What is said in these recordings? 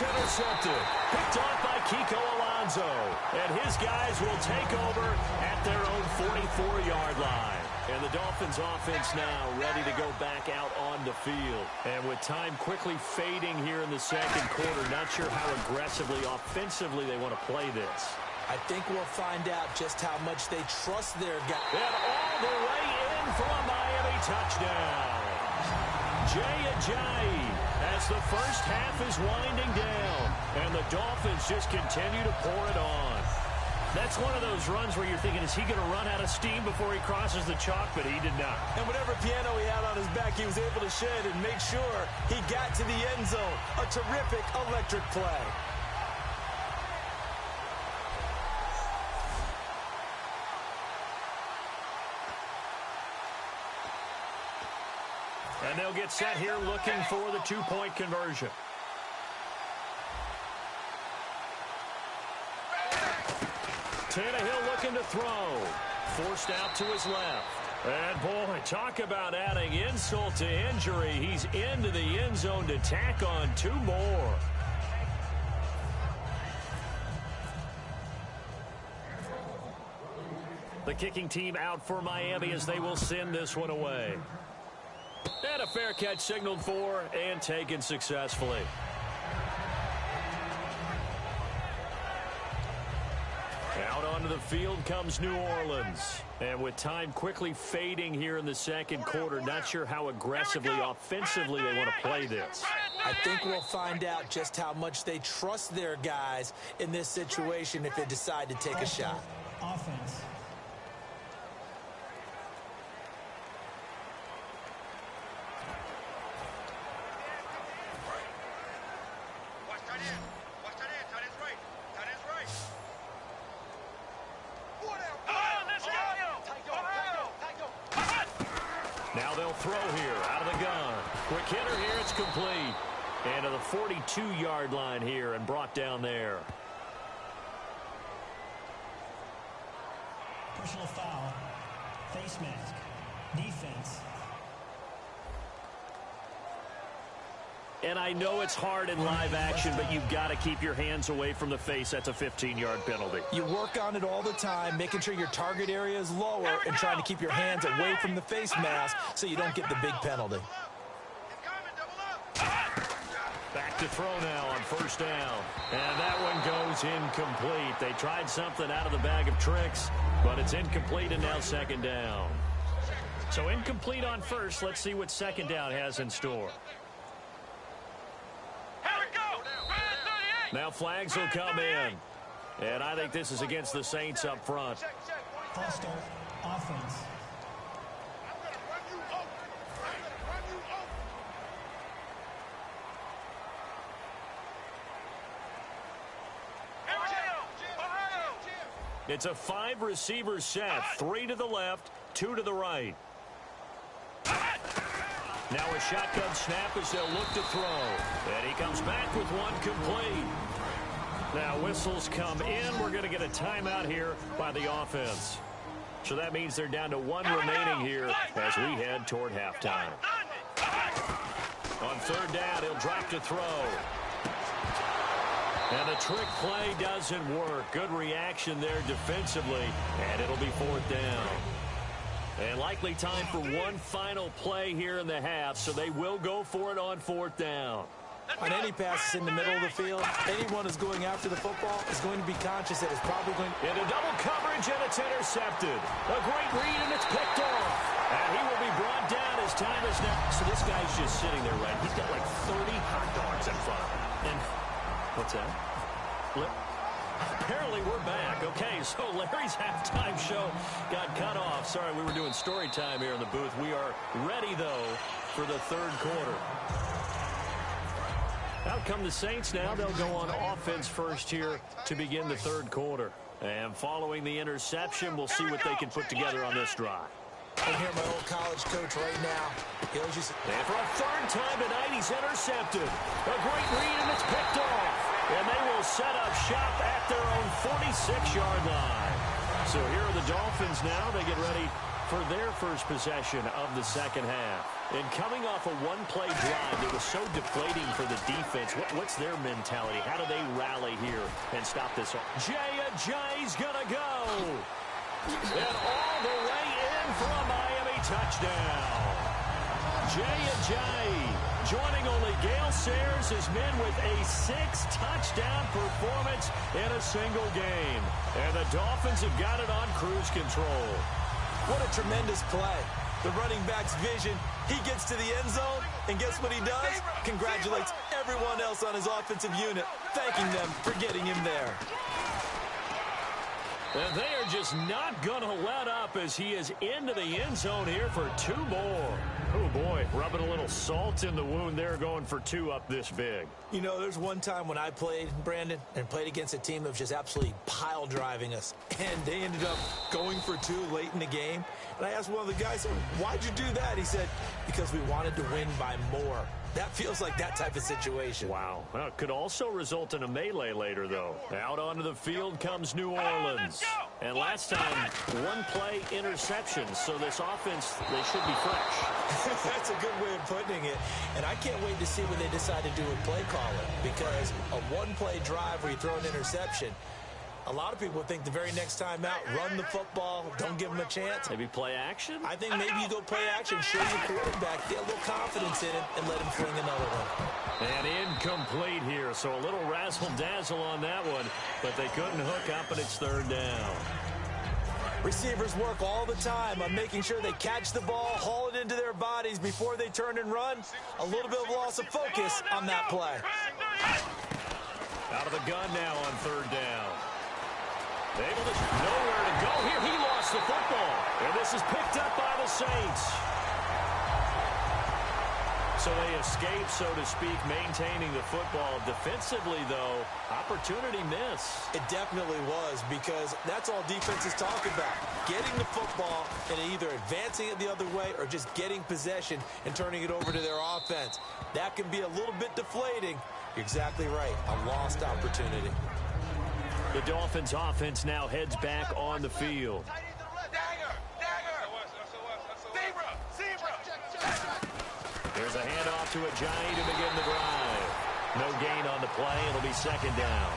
It's intercepted. Picked off by Kiko Alonso. And his guys will take over at their own 44-yard line. And the Dolphins offense now ready to go back out on the field. And with time quickly fading here in the second quarter, not sure how aggressively, offensively they want to play this. I think we'll find out just how much they trust their guy. And all the way in for a Miami touchdown. Jay Ajayi as the first half is winding down. And the Dolphins just continue to pour it on. That's one of those runs where you're thinking, is he going to run out of steam before he crosses the chalk? But he did not. And whatever piano he had on his back, he was able to shed and make sure he got to the end zone. A terrific electric play. And they'll get set here looking for the two-point conversion. Tannehill looking to throw. Forced out to his left. And, boy, talk about adding insult to injury. He's into the end zone to tack on two more. The kicking team out for Miami as they will send this one away. And a fair catch signaled for and taken successfully. Out onto the field comes New Orleans. And with time quickly fading here in the second quarter, not sure how aggressively, offensively they want to play this. I think we'll find out just how much they trust their guys in this situation if they decide to take a shot. Offense. Now they'll throw here out of the gun. Quick hitter here, it's complete. And to the 42-yard line here and brought down there. Personal foul. Face mask. Defense. And I know it's hard in live action, but you've got to keep your hands away from the face. That's a 15-yard penalty. You work on it all the time, making sure your target area is lower and trying to keep your hands away from the face mask so you don't get the big penalty. Back to throw now on first down. And that one goes incomplete. They tried something out of the bag of tricks, but it's incomplete and now second down. So incomplete on first. Let's see what second down has in store. Now flags will come in. And I think this is against the Saints up front. False start. Offense. It's a 5-receiver set. 3 to the left, 2 to the right. Now a shotgun snap as they'll look to throw. And he comes back with one complete. Now whistles come in. We're going to get a timeout here by the offense. So that means they're down to 1 remaining here as we head toward halftime. On third down, he'll drop to throw. And the trick play doesn't work. Good reaction there defensively. And it'll be fourth down. And likely time for one final play here in the half, so they will go for it on fourth down. On any passes in the middle of the field, anyone who's going after the football is going to be conscious that it's probably going to... Into double coverage, and it's intercepted. A great read, and it's picked off. And he will be brought down as time is now. So this guy's just sitting there, right? He's got like 30 hot dogs in front of him. And what's that? Apparently we're back. Okay, so Larry's halftime show got cut off. Sorry, we were doing story time here in the booth. We are ready, though, for the third quarter. Out come the Saints now. They'll go on offense first here to begin the third quarter. And following the interception, we'll see what they can put together on this drive. I hear my old college coach right now. He'll just... And for a third time tonight, he's intercepted. A great read, and it's picked off. And they will set up shop at their own 46-yard line. So here are the Dolphins now. They get ready for their first possession of the second half. And coming off a one-play drive that was so deflating for the defense, what's their mentality? How do they rally here and stop this? Jay's going to go. And all the way in for a Miami touchdown. Jay joining only Gale Sayers, his men with a 6-touchdown performance in a single game. And the Dolphins have got it on cruise control. What a tremendous play. The running back's vision, he gets to the end zone, and guess what he does? Congratulates everyone else on his offensive unit, thanking them for getting him there. And they are just not going to let up as he is into the end zone here for 2 more. Oh, boy, rubbing a little salt in the wound there, going for 2 up this big. You know, there's one time when I played, Brandon, and played against a team that was just absolutely pile driving us. And they ended up going for 2 late in the game. And I asked one of the guys, why'd you do that? He said, because we wanted to win by more. That feels like that type of situation. Wow. Well, it could also result in a melee later, though. Out onto the field comes New Orleans. And last time, 1-play interception. So this offense, they should be fresh. That's a good way of putting it. And I can't wait to see what they decide to do with play calling. Because a 1-play drive where you throw an interception, a lot of people think the very next time out, run the football, don't give them a chance. Maybe play action? I think maybe you go play action, show your quarterback, get a little confidence in him, and let him fling another one. And incomplete here, so a little razzle-dazzle on that one, but they couldn't hook up, and it's 3rd down. Receivers work all the time on making sure they catch the ball, haul it into their bodies before they turn and run. A little bit of loss of focus on that play. Out of the gun now on 3rd down. Able to nowhere to go here. He lost the football. And this is picked up by the Saints. So they escape, so to speak, maintaining the football. Defensively, though, opportunity miss. It definitely was, because that's all defenses talk about. Getting the football and either advancing it the other way or just getting possession and turning it over to their offense. That can be a little bit deflating. You're exactly right. A lost opportunity. The Dolphins offense now heads back on the field. There's a handoff to Ajayi to begin the drive. No gain on the play. It'll be 2nd down.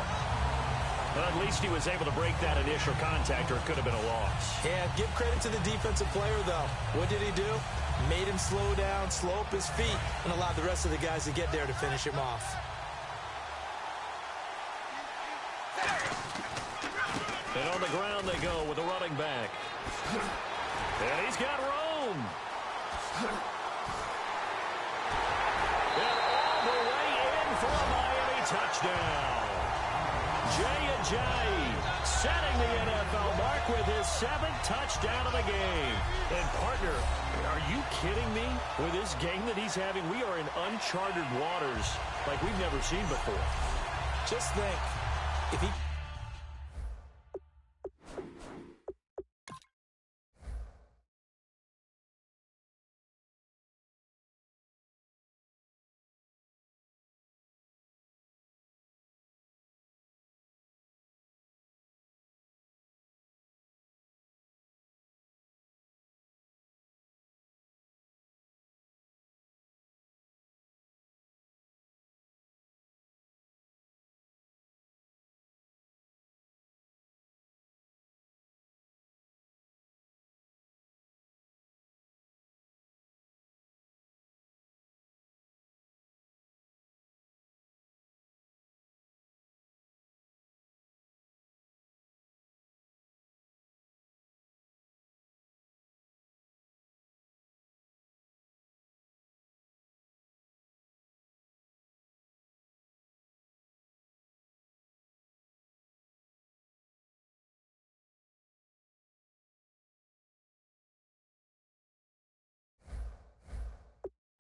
But at least he was able to break that initial contact, or it could have been a loss. Yeah, give credit to the defensive player, though. What did he do? Made him slow down, slow up his feet, and allowed the rest of the guys to get there to finish him off. And on the ground they go with a running back. And he's got room. And all the way in for a Miami touchdown. Jay setting the NFL mark with his 7th touchdown of the game. And, partner, are you kidding me? With this game that he's having, we are in uncharted waters like we've never seen before. Just think, if he...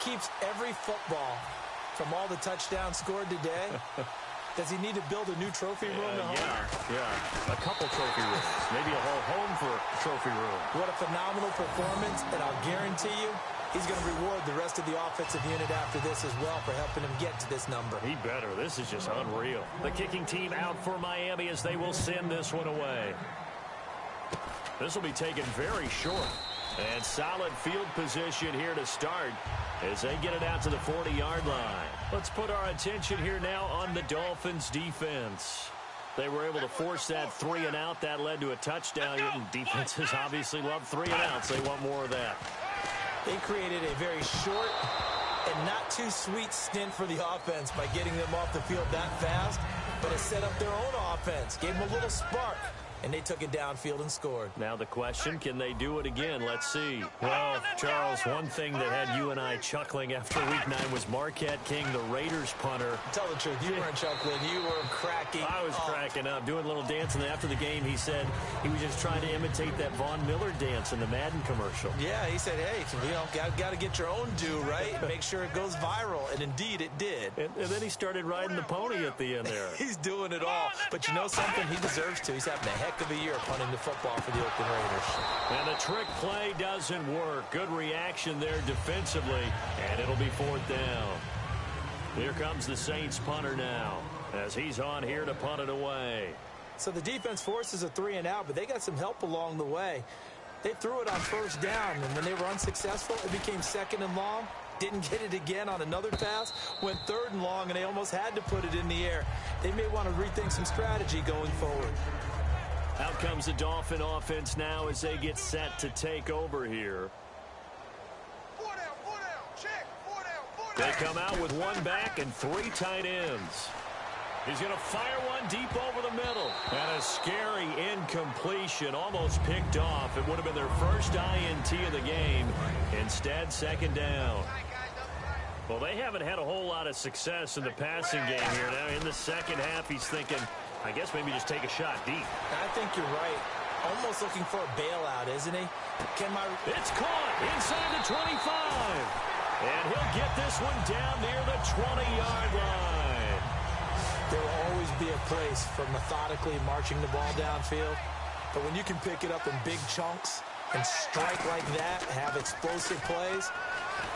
keeps every football from all the touchdowns scored today. Does he need to build a new trophy room at home? Yeah. A couple trophy rooms. Maybe a whole home for a trophy room. What a phenomenal performance, and I'll guarantee you he's going to reward the rest of the offensive unit after this as well for helping him get to this number. He better. This is just unreal. The kicking team out for Miami as they will send this one away. This will be taken very short. And solid field position here to start as they get it out to the 40-yard line. Let's put our attention here now on the Dolphins' defense. They were able to force that 3-and-out. That led to a touchdown. And defenses obviously love 3-and-outs. They want more of that. They created a very short and not too sweet stint for the offense by getting them off the field that fast, but it set up their own offense, gave them a little spark, and they took it downfield and scored. Now the question, can they do it again? Let's see. Well, Charles, one thing that had you and I chuckling after Week 9 was Marquette King, the Raiders punter. Tell the truth, you weren't chuckling, you were cracking I was cracking up, doing a little dance, and after the game he said he was just trying to imitate that Von Miller dance in the Madden commercial. Yeah, he said, hey, got to get your own due, right? Make sure it goes viral, and indeed it did. And then he started riding the pony at the end there. He's doing it all, but you know something? He deserves to. He's having a heck of a year punting the football for the Oakland Raiders. And the trick play doesn't work. Good reaction there defensively, and it'll be 4th down. Here comes the Saints punter now as he's on here to punt it away. So the defense forces a 3-and-out, but they got some help along the way. They threw it on 1st down, and when they were unsuccessful, it became 2nd and long. Didn't get it again on another pass. Went 3rd and long, and they almost had to put it in the air. They may want to rethink some strategy going forward. Out comes the Dolphin offense now as they get set to take over here. They come out with one back and 3 tight ends. He's going to fire one deep over the middle. And a scary incompletion, almost picked off. It would have been their first INT of the game. Instead, 2nd down. Well, they haven't had a whole lot of success in the passing game here. Now, in the second half, he's thinking, I guess maybe just take a shot deep. I think you're right. Almost looking for a bailout, isn't he? It's caught inside the 25. And he'll get this one down near the 20-yard line. There will always be a place for methodically marching the ball downfield. But when you can pick it up in big chunks and strike like that, have explosive plays,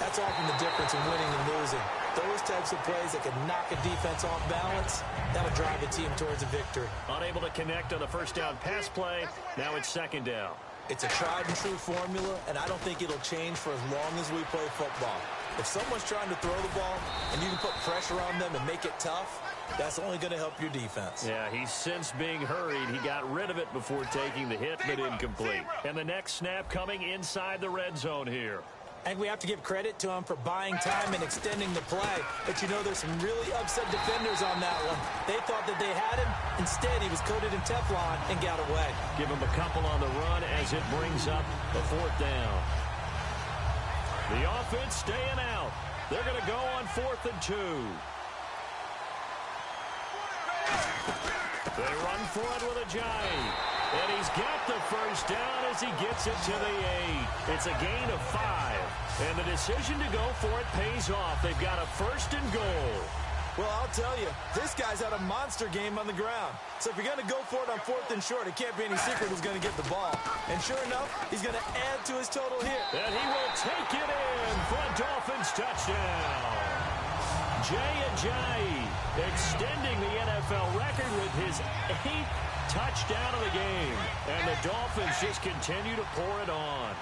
that's often the difference in winning and losing. Those types of plays that can knock a defense off balance, that'll drive a team towards a victory. Unable to connect on the 1st down pass play. Now it's 2nd down. It's a tried and true formula, and I don't think it'll change for as long as we play football. If someone's trying to throw the ball and you can put pressure on them and make it tough, that's only going to help your defense. Yeah, he's since being hurried. He got rid of it before taking the hit, but incomplete. And the next snap coming inside the red zone here. I think we have to give credit to him for buying time and extending the play. But, you know, there's some really upset defenders on that one. They thought that they had him. Instead, he was coated in Teflon and got away. Give him a couple on the run as it brings up the 4th down. The offense staying out. They're going to go on 4th and 2. They run for it with a giant. And he's got the 1st down as he gets it to the 8. It's a gain of 5. And the decision to go for it pays off. They've got a 1st and goal. Well, I'll tell you, this guy's had a monster game on the ground. So if you're going to go for it on 4th and short, it can't be any secret who's going to get the ball. And sure enough, he's going to add to his total hit. And he will take it in for a Dolphins touchdown. Jay Ajayi extending the NFL record with his 8th touchdown of the game. And the Dolphins just continue to pour it on.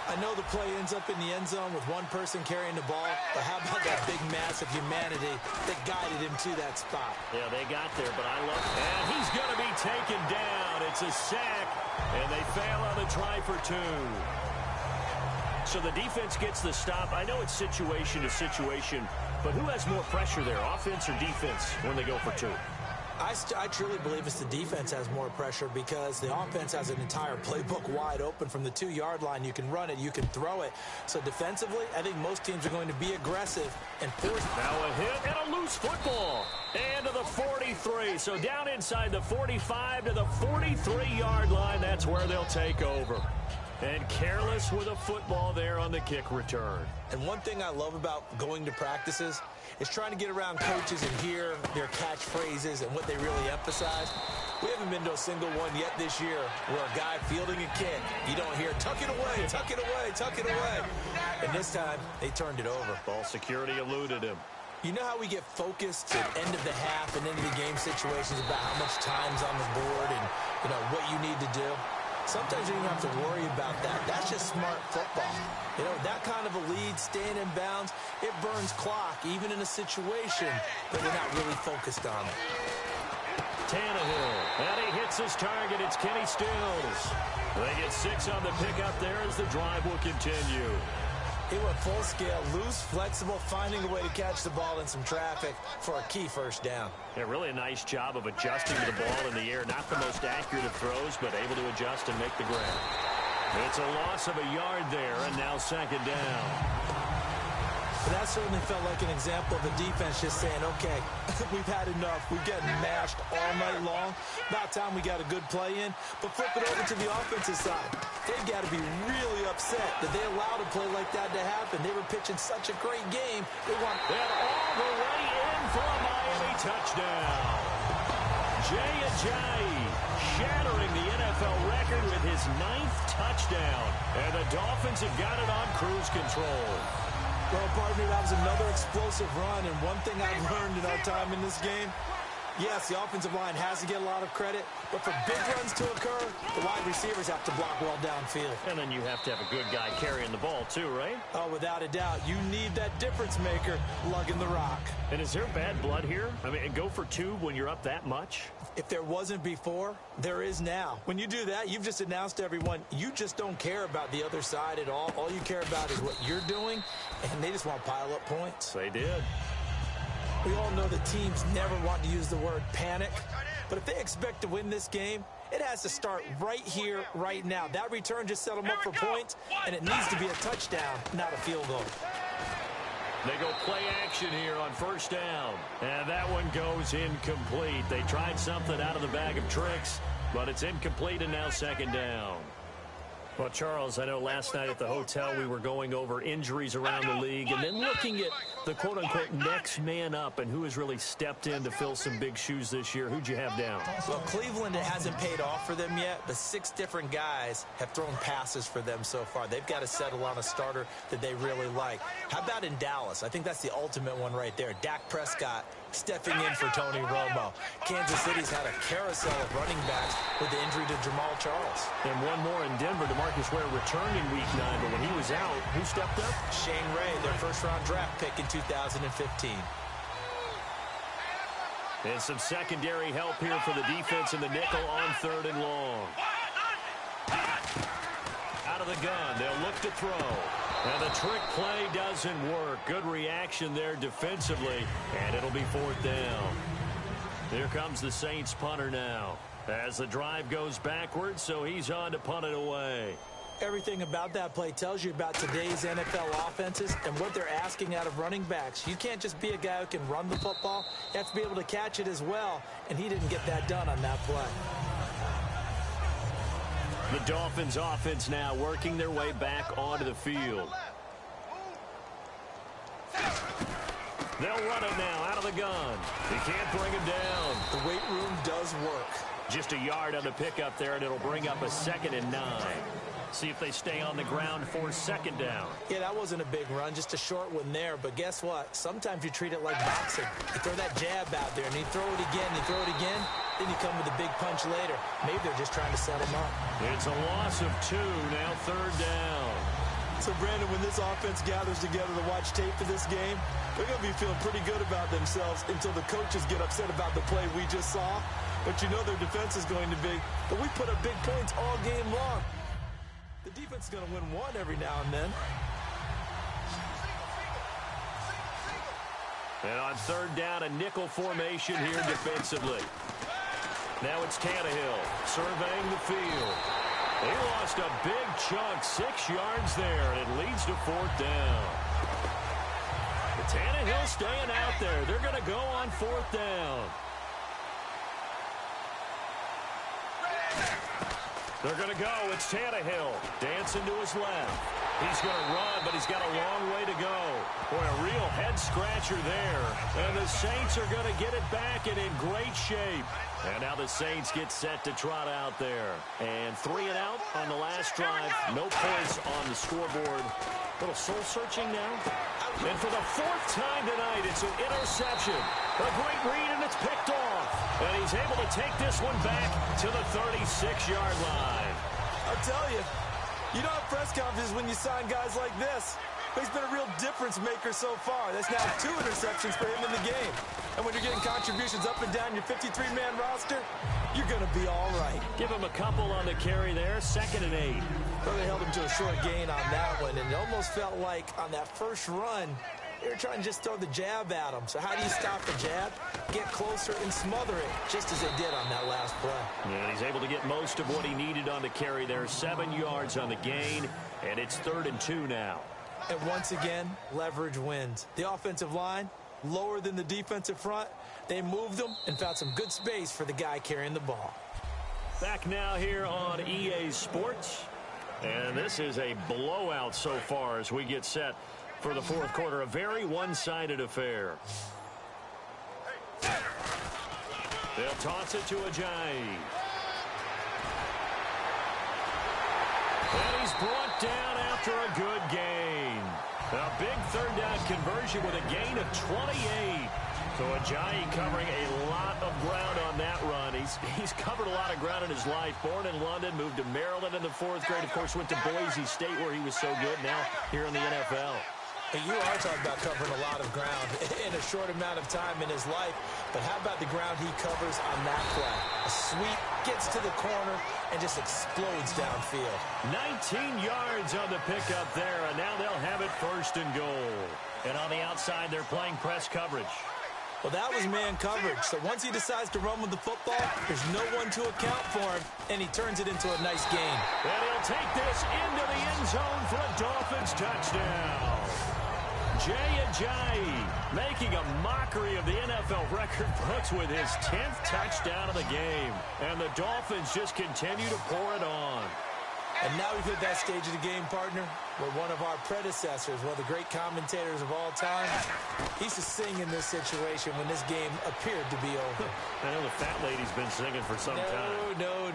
I know the play ends up in the end zone with one person carrying the ball, but how about that big mass of humanity that guided him to that spot? Yeah, they got there, but I love it. And he's going to be taken down. It's a sack, and they fail on the try for 2. So the defense gets the stop. I know it's situation to situation, but who has more pressure there, offense or defense, when they go for 2? I truly believe it's the defense has more pressure because the offense has an entire playbook wide open from the 2-yard line. You can run it, you can throw it. So defensively, I think most teams are going to be aggressive and force. Now a hit and a loose football. And to the 43. So down inside the 45 to the 43-yard line. That's where they'll take over. And careless with a football there on the kick return. And one thing I love about going to practices is trying to get around coaches and hear their catchphrases and what they really emphasize. We haven't been to a single one yet this year where a guy fielding a kick, you don't hear, tuck it away, tuck it away, tuck it away. And this time, they turned it over. Ball security eluded him. You know how we get focused at end of the half and into the game situations about how much time's on the board and, you know, what you need to do? Sometimes you don't have to worry about that. That's just smart football. You know, that kind of a lead, staying in bounds, it burns clock, even in a situation that we're not really focused on it. Tannehill, and he hits his target. It's Kenny Stills. They get 6 on the pickup there as the drive will continue. He went full scale, loose, flexible, finding a way to catch the ball in some traffic for a key first down. Yeah, really a nice job of adjusting to the ball in the air. Not the most accurate of throws, but able to adjust and make the grab. It's a loss of a yard there, and now second down. But that certainly felt like an example of the defense just saying, okay, we've had enough. We've gotten mashed all night long. About time we got a good play in. But flip it over to the offensive side. They've got to be really upset that they allowed a play like that to happen. They were pitching such a great game. They want that all the way in for a Miami touchdown. Jay Ajayi shattering the NFL record with his 9th touchdown. And the Dolphins have got it on cruise control. Well, partner, that was another explosive run, and one thing I've learned in our time in this game, yes, the offensive line has to get a lot of credit, but for big runs to occur, the wide receivers have to block well downfield. And then you have to have a good guy carrying the ball too, right? Oh, without a doubt. You need that difference maker lugging the rock. And is there bad blood here? I mean, go for 2 when you're up that much? If there wasn't before, there is now. When you do that, you've just announced to everyone, you just don't care about the other side at all. All you care about is what you're doing, and they just want to pile up points. They did. We all know the teams never want to use the word panic, but if they expect to win this game, it has to start right here, right now. That return just set them up for points, and it needs to be a touchdown, not a field goal. They go play action here on first down. And that one goes incomplete. They tried something out of the bag of tricks, but it's incomplete and now second down. Well, Charles, I know last night at the hotel we were going over injuries around the league and then looking at the quote-unquote next man up and who has really stepped in to fill some big shoes this year. Who'd you have down? Well, Cleveland, it hasn't paid off for them yet, but 6 different guys have thrown passes for them so far. They've got to settle on a starter that they really like. How about in Dallas? I think that's the ultimate one right there. Dak Prescott stepping in for Tony Romo. Kansas City's had a carousel of running backs with the injury to Jamal Charles. And one more in Denver. DeMarcus Ware returned in Week 9, but when he was out, who stepped up? Shane Ray, their first-round draft pick in 2015. And some secondary help here for the defense in the nickel on 3rd and long. Out of the gun, they'll look to throw. And the trick play doesn't work. Good reaction there defensively, and it'll be 4th down. Here comes the Saints punter now as the drive goes backwards, so he's on to punt it away. Everything about that play tells you about today's NFL offenses and what they're asking out of running backs. You can't just be a guy who can run the football. You have to be able to catch it as well, and he didn't get that done on that play. The Dolphins offense now working their way back onto the field. They'll run it now out of the gun. He can't bring him down. The weight room does work. Just a yard on the pickup there, and it'll bring up a 2nd and 9. See if they stay on the ground for 2nd down. Yeah, that wasn't a big run, just a short one there. But guess what? Sometimes you treat it like boxing. You throw that jab out there, and you throw it again, you throw it again, then you come with a big punch later. Maybe they're just trying to set him up. It's a loss of 2, now 3rd down. So, Brandon, when this offense gathers together to watch tape for this game, they're going to be feeling pretty good about themselves until the coaches get upset about the play we just saw. But you know their defense is going to be, but we put up big points all game long. The defense is going to win one every now and then. And on 3rd down, a nickel formation here defensively. Now it's Tannehill surveying the field. He lost a big chunk, 6 yards there, and it leads to 4th down. But Tannehill staying out there. They're going to go on 4th down. They're going to go. It's Tannehill dancing to his left. He's going to run, but he's got a long way to go. Boy, a real head-scratcher there. And the Saints are going to get it back and in great shape. And now the Saints get set to trot out there. And 3 and out on the last drive. No points on the scoreboard. A little soul-searching now. And for the 4th time tonight, it's an interception. A great read, and it's picked off. And he's able to take this one back to the 36-yard line. I'll tell you, you don't have press conferences when you sign guys like this. He's been a real difference maker so far. That's now 2 interceptions for him in the game. And when you're getting contributions up and down your 53-man roster, you're going to be all right. Give him a couple on the carry there, 2nd and 8. Well, they held him to a short gain on that one, and it almost felt like on that first run, they were trying to just throw the jab at him. So how do you stop the jab? Get closer and smother it, just as they did on that last play. And he's able to get most of what he needed on the carry there. 7 yards on the gain, and it's 3rd and 2 now. And once again, leverage wins. The offensive line, lower than the defensive front. They moved them and found some good space for the guy carrying the ball. Back now here on EA Sports. And this is a blowout so far as we get set for the 4th quarter. A very one-sided affair. They'll toss it to Ajayi. And he's brought down after a good gain. A big 3rd down conversion with a gain of 28. So Ajayi covering a lot of ground on that run. He's covered a lot of ground in his life. Born in London, moved to Maryland in the 4th grade. Of course, went to Boise State where he was so good. Now here in the NFL. And you are talking about covering a lot of ground in a short amount of time in his life. But how about the ground he covers on that play? A sweep, gets to the corner, and just explodes downfield. 19 yards on the pickup there, and now they'll have it 1st and goal. And on the outside, they're playing press coverage. Well, that was man coverage. So once he decides to run with the football, there's no one to account for him, and he turns it into a nice gain. And he'll take this into the end zone for a Dolphins touchdown. Jay Ajayi making a mockery of the NFL record books with his 10th touchdown of the game. And the Dolphins just continue to pour it on. And now we've hit that stage of the game, partner, where one of our predecessors, one of the great commentators of all time, he used to sing in this situation when this game appeared to be over. I know the fat lady's been singing for some time. No,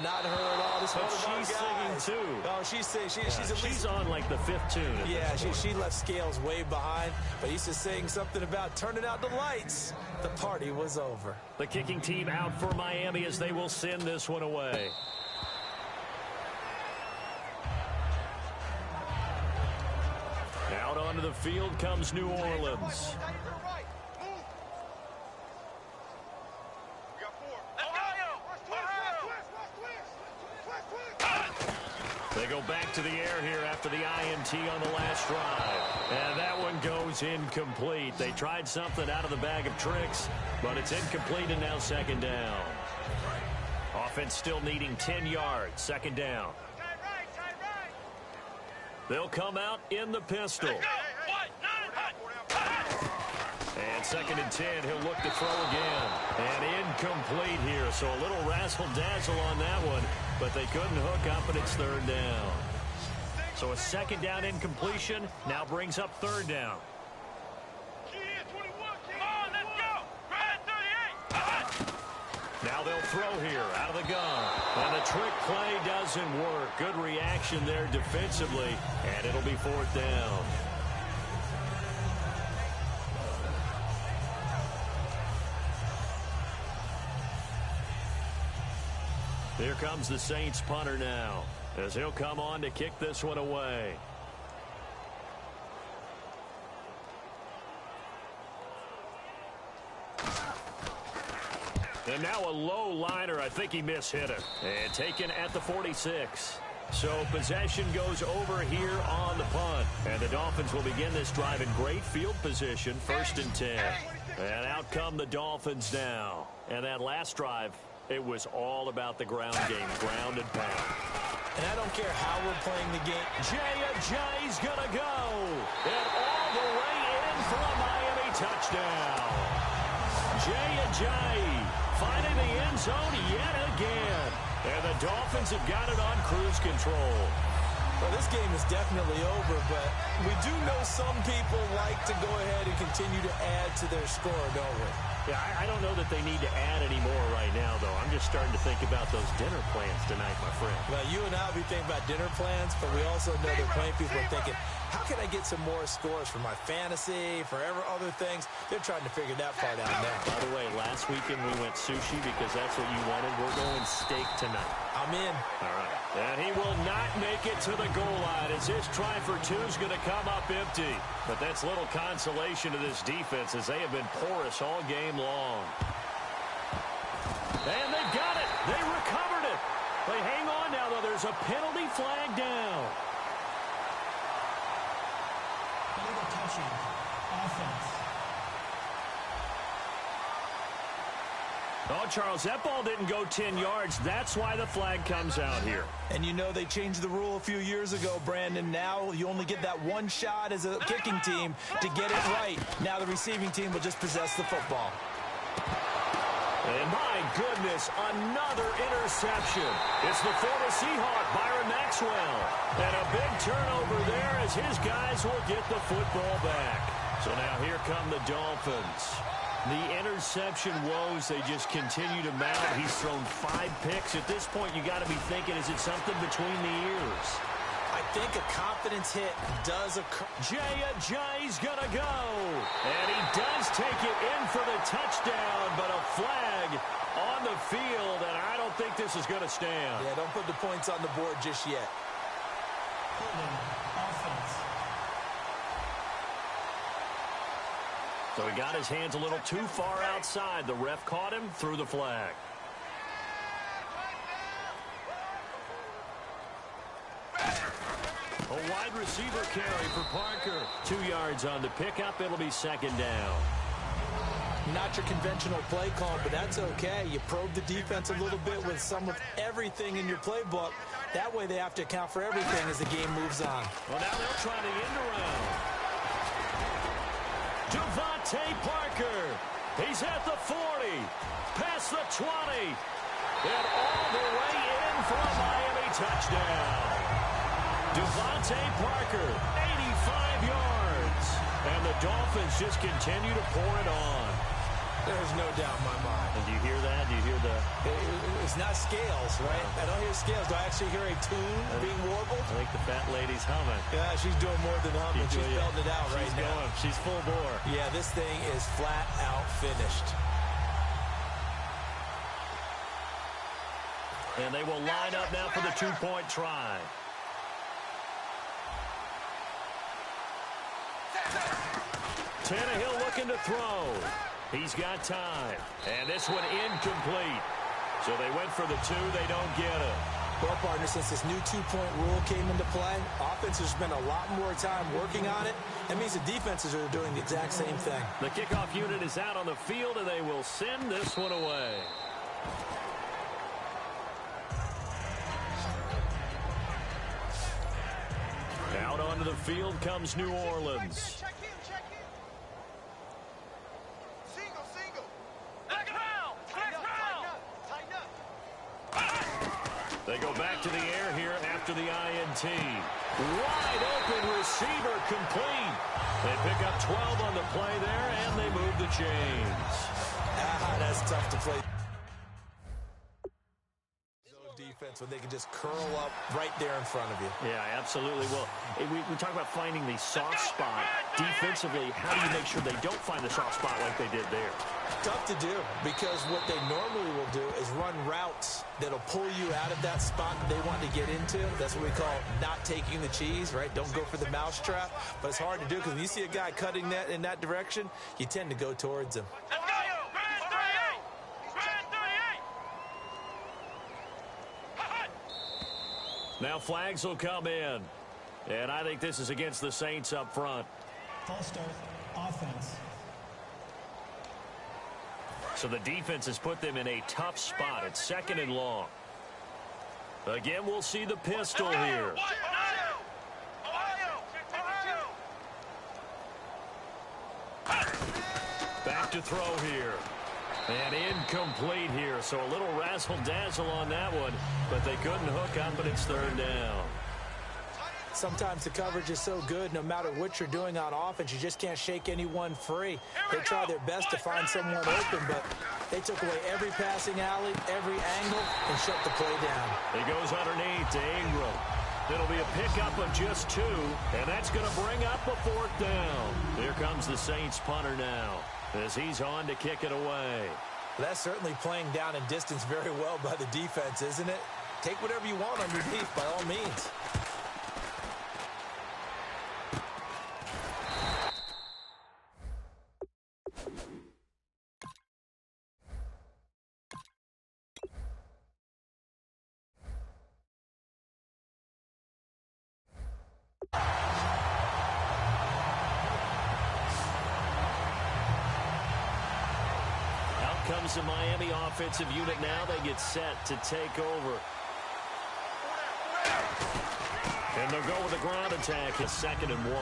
not her at all. This but one she's singing too. Oh, she's at least... She's on like the 5th tune. Yeah, she left Scales way behind, but he used to sing something about turning out the lights. The party was over. The kicking team out for Miami as they will send this one away. Out onto the field comes New Orleans. They go back to the air here after the INT on the last drive. And that one goes incomplete. They tried something out of the bag of tricks, but it's incomplete and now 2nd down. Offense still needing 10 yards. 2nd down. They'll come out in the pistol. And 2nd and 10, he'll look to throw again. And incomplete here, so a little razzle-dazzle on that one, but they couldn't hook up, and it's 3rd down. So a 2nd down incompletion now brings up 3rd down. Now they'll throw here out of the gun. And the trick play doesn't work. Good reaction there defensively. And it'll be 4th down. Here comes the Saints punter now, as he'll come on to kick this one away. And now a low liner. I think he mishit it. And taken at the 46. So possession goes over here on the punt. And the Dolphins will begin this drive in great field position. 1st and 10. And out come the Dolphins now. And that last drive, it was all about the ground game. Ground and pound. And I don't care how we're playing the game. Jay Ajayi's going to go. And all the way in for a Miami touchdown. Jay Ajayi finding the end zone yet again. And the Dolphins have got it on cruise control. Well, this game is definitely over, but we do know some people like to go ahead and continue to add to their score, don't we? Yeah, I don't know that they need to add any more right now. though. I'm just starting to think about those dinner plans tonight, my friend. Well, you and I will be thinking about dinner plans, but we also know that plenty of people are thinking, how can I get some more scores for my fantasy, for other things? They're trying to figure that part out now. By the way, last weekend we went sushi because that's what you wanted. We're going steak tonight. I'm in. All right. And he will not make it to the goal line as his try for two is going to come up empty. But that's little consolation to this defense as they have been porous all game long. And they've got it. They recovered it. They hang on now, though. There's a penalty flag down. Illegal touching. Offense. Oh, Charles, that ball didn't go 10 yards. That's why the flag comes out here. And you know they changed the rule a few years ago, Brandon. Now you only get that one shot as a kicking team to get it right. Now the receiving team will just possess the football. And my goodness, another interception. It's the former Seahawk, Byron Maxwell. And a big turnover there as his guys will get the football back. So now here come the Dolphins. The interception woes, they just continue to mount. He's thrown 5 picks. At this point, you got to be thinking, is it something between the ears? I think a confidence hit does occur. Jay Ajayi's going to go. And he does take it in for the touchdown, but a flag on the field, and I don't think this is going to stand. Yeah, don't put the points on the board just yet. Holding. Offense. So he got his hands a little too far outside. The ref caught him, threw the flag. A wide receiver carry for Parker. 2 yards on the pickup. It'll be second down. Not your conventional play call, but that's okay. You probe the defense a little bit with some of everything in your playbook. That way they have to account for everything as the game moves on. Well, now they'll try the end around. Devontae Parker. He's at the 40. Past the 20. And all the way in for a Miami touchdown. Devontae Parker, 85 yards. And the Dolphins just continue to pour it on. There's no doubt in my mind. And do you hear that? Do you hear the... It's not scales, right? I don't hear scales. Do I actually hear a tune being warbled? I think the fat lady's humming. Yeah, she's doing more than humming. She's belting it out right now. Going. She's full bore. Yeah, this thing is flat out finished. And they will line up now for the two-point try. Tannehill looking to throw. He's got time. And this one incomplete. So they went for the 2. They don't get it. Well, partner, since this new two-point rule came into play, offenses spend a lot more time working on it. That means the defenses are doing the exact same thing. The kickoff unit is out on the field, and they will send this one away. Out onto the field comes New Orleans. They go back to the air here after the INT. Wide open receiver complete. They pick up 12 on the play there, and they move the chains. That's tough to play. Defense when they can just curl up right there in front of you. Yeah, absolutely. Well, we talk about finding the soft spot. Defensively, how do you make sure they don't find the soft spot like they did there? Tough to do, because what they normally will do is run routes that'll pull you out of that spot that they want to get into. That's what we call not taking the cheese, right? Don't go for the mousetrap. But it's hard to do because when you see a guy cutting that in that direction, you tend to go towards him. Now flags will come in. And I think this is against the Saints up front. False start. Offense. So the defense has put them in a tough spot. It's second and long. Again, we'll see the pistol here. Back to throw here. And incomplete here. So a little razzle-dazzle on that one. But they couldn't hook up, and it's third down. Sometimes the coverage is so good, no matter what you're doing on offense, you just can't shake anyone free. They try their best to find someone open, but they took away every passing alley, every angle, and shut the play down. He goes underneath to Ingram. It'll be a pickup of just 2, and that's going to bring up a 4th down. Here comes the Saints punter now as he's on to kick it away. That's certainly playing down and distance very well by the defense, isn't it? Take whatever you want underneath, by all means. Comes the Miami offensive unit now. They get set to take over. And they'll go with a ground attack. It's 2nd and 1.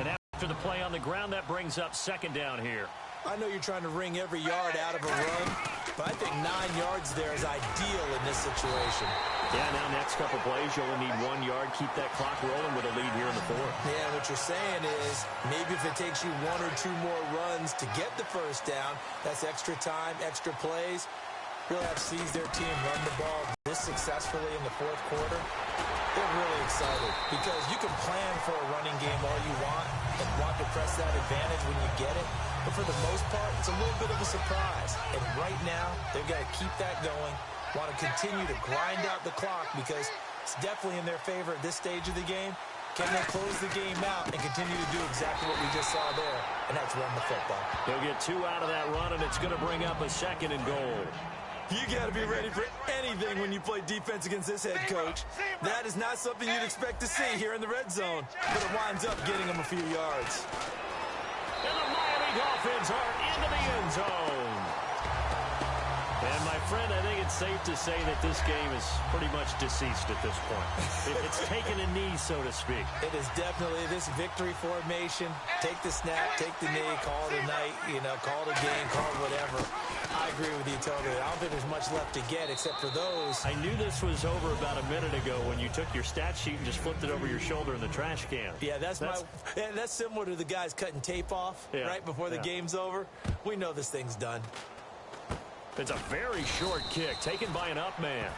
And after the play on the ground, that brings up 2nd down here. I know you're trying to wring every yard out of a run, but I think 9 yards there is ideal in this situation. Yeah, now next couple plays, you only need 1 yard. Keep that clock rolling with a lead here in the 4th. Yeah, what you're saying is maybe if it takes you 1 or 2 more runs to get the 1st down, that's extra time, extra plays. Really have sees their team run the ball this successfully in the 4th quarter. They're really excited because you can plan for a running game all you want and want to press that advantage when you get it. But for the most part, it's a little bit of a surprise. And right now, they've got to keep that going, want to continue to grind out the clock because it's definitely in their favor at this stage of the game. Can they close the game out and continue to do exactly what we just saw there? And that's run the football. They'll get 2 out of that run, and it's going to bring up a 2nd and goal. You got to be ready for anything when you play defense against this head coach. That is not something you'd expect to see here in the red zone, but it winds up getting them a few yards. And the Miami Dolphins are into the end zone. And, my friend, I think it's safe to say that this game is pretty much deceased at this point. It's taken a knee, so to speak. It is definitely this victory formation. Take the snap, take the knee, call it a night, call it a game, call it whatever. I agree with you totally. I don't think there's much left to get except for those. I knew this was over about a minute ago when you took your stat sheet and just flipped it over your shoulder in the trash can. Yeah, that's similar to the guys cutting tape off right before the game's over. We know this thing's done. It's a very short kick taken by an up man.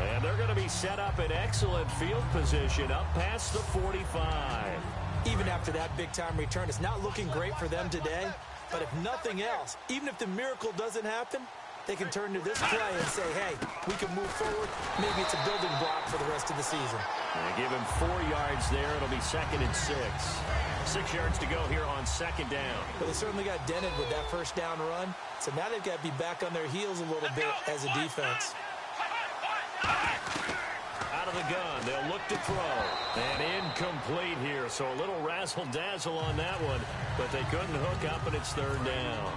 And they're going to be set up in excellent field position up past the 45. Even after that big-time return, it's not looking great for them today. But if nothing else, even if the miracle doesn't happen, they can turn to this play and say, hey, we can move forward. Maybe it's a building block for the rest of the season. They give him 4 yards there. It'll be 2nd and 6. 6 yards to go here on 2nd down. But they certainly got dented with that 1st down run. So now they've got to be back on their heels a little bit as a defense. Out of the gun, they'll look to throw. And incomplete here, so a little razzle-dazzle on that one. But they couldn't hook up, and it's 3rd down.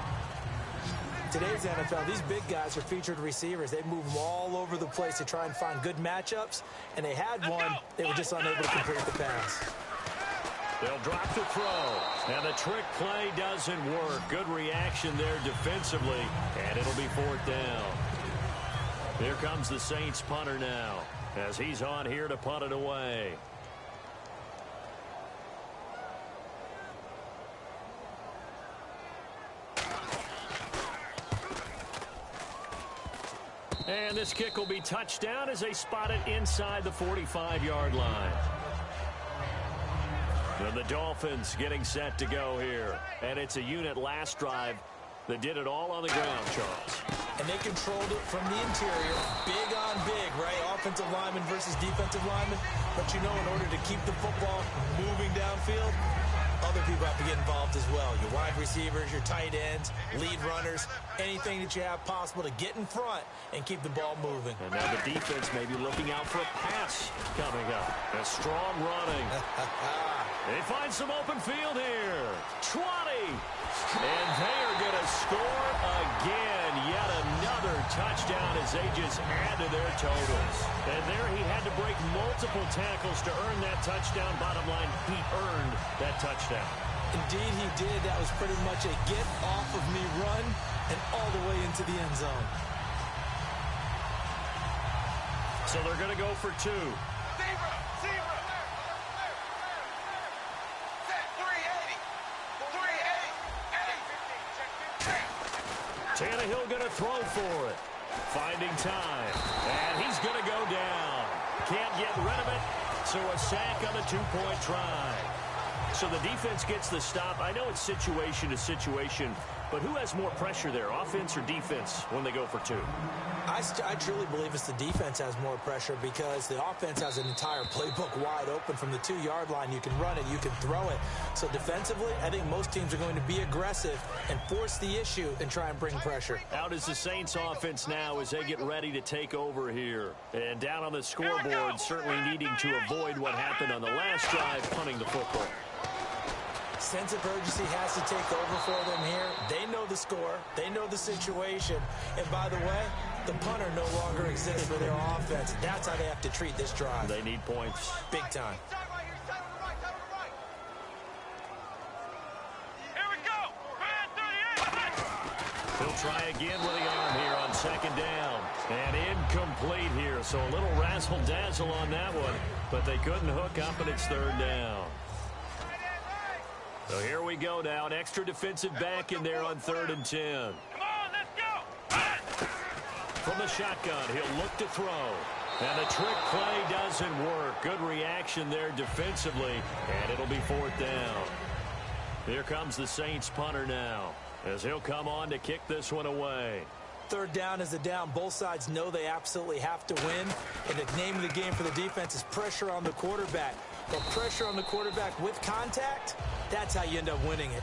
Today's NFL, these big guys are featured receivers. They move them all over the place to try and find good matchups. And they had one. They were just unable to complete the pass. They'll drop the throw. And the trick play doesn't work. Good reaction there defensively. And it'll be 4th down. Here comes the Saints punter now as he's on here to punt it away. And this kick will be touchdown as they spot it inside the 45-yard line. And the Dolphins getting set to go here. And it's a unit last drive that did it all on the ground, Charles. And they controlled it from the interior. Big on big, right? Offensive lineman versus defensive lineman. But you know, in order to keep the football moving downfield, other people have to get involved as well. Your wide receivers, your tight ends, lead runners, anything that you have possible to get in front and keep the ball moving. And now the defense may be looking out for a pass coming up. A strong running. They find some open field here. 20. And they are going to score again. Yet another touchdown as they just add to their totals. And there he had to break multiple tackles to earn that touchdown. Bottom line, he earned that touchdown. Indeed he did. That was pretty much a get off of me run and all the way into the end zone. So they're going to go for 2. Tannehill going to throw for it. Finding time. And he's going to go down. Can't get rid of it. So a sack on the two-point try. So the defense gets the stop. I know it's situation to situation, but who has more pressure there, offense or defense, when they go for two? I truly believe it's the defense has more pressure because the offense has an entire playbook wide open from the 2-yard line. You can run it, you can throw it. So defensively, I think most teams are going to be aggressive and force the issue and try and bring pressure. Out is the Saints offense now as they get ready to take over here. And down on the scoreboard, certainly needing to avoid what happened on the last drive, punting the football. Sense of urgency has to take over for them here. They know the score. They know the situation. And by the way, the punter no longer exists for their offense. That's how they have to treat this drive. They need points. Big time. Here we go. He'll try again with the arm here on second down. And incomplete here. So a little razzle-dazzle on that one. But they couldn't hook up, and it's third down. So here we go now. An extra defensive back in there on 3rd and 10. Come on, let's go. From the shotgun, he'll look to throw. And the trick play doesn't work. Good reaction there defensively, and it'll be 4th down. Here comes the Saints punter now, as he'll come on to kick this one away. 3rd down is a down. Both sides know they absolutely have to win. And the name of the game for the defense is pressure on the quarterback. But pressure on the quarterback with contact, that's how you end up winning it.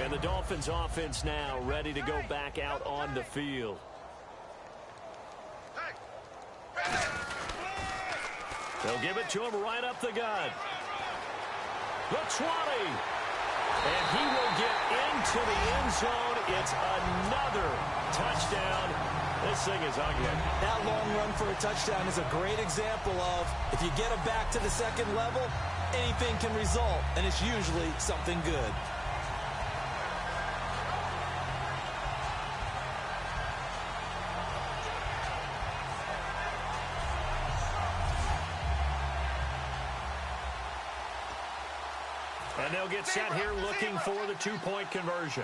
And the Dolphins offense now ready to go back out on the field. They'll give it to him right up the gut. The 20. And he will get into the end zone. It's another touchdown. This thing is ugly. That long run for a touchdown is a great example of if you get it back to the second level, anything can result, and it's usually something good. And they'll get set here looking for the two-point conversion.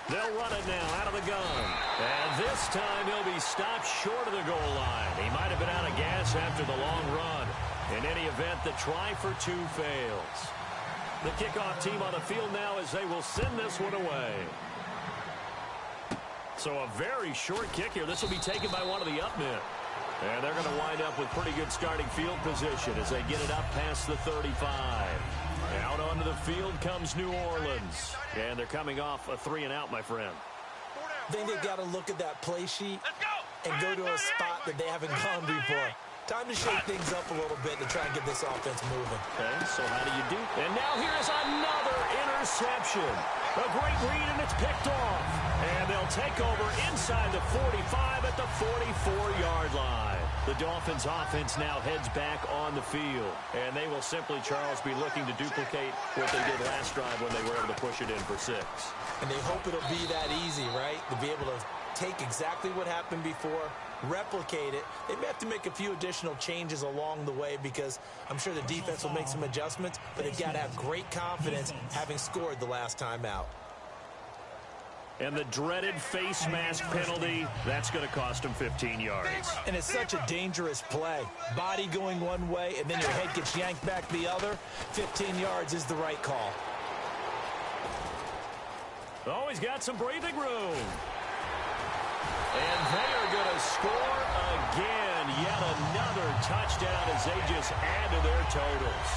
They'll run it now out of the gun. And this time he'll be stopped short of the goal line. He might have been out of gas after the long run. In any event, the try for two fails. The kickoff team on the field now as they will send this one away. So a very short kick here. This will be taken by one of the up men. And they're going to wind up with pretty good starting field position as they get it up past the 35. Out onto the field comes New Orleans. And they're coming off a 3-and-out, my friend. I think they've got to look at that play sheet and go to a spot that they haven't gone before. Time to shake things up a little bit to try and get this offense moving. Okay, so how do you do? And now here's another interception. A great read, and it's picked off. And they'll take over inside the 45 at the 44-yard line. The Dolphins offense now heads back on the field. And they will simply, Charles, be looking to duplicate what they did last drive when they were able to push it in for 6. And they hope it'll be that easy, right? To be able to take exactly what happened before, replicate it. They may have to make a few additional changes along the way because I'm sure the defense will make some adjustments, but they've got to have great confidence having scored the last time out. And the dreaded face mask penalty, that's going to cost them 15 yards. And it's such a dangerous play. Body going one way, and then your head gets yanked back the other. 15 yards is the right call. Oh, he's got some breathing room. And they are going to score again. Yet another touchdown as they just add to their totals.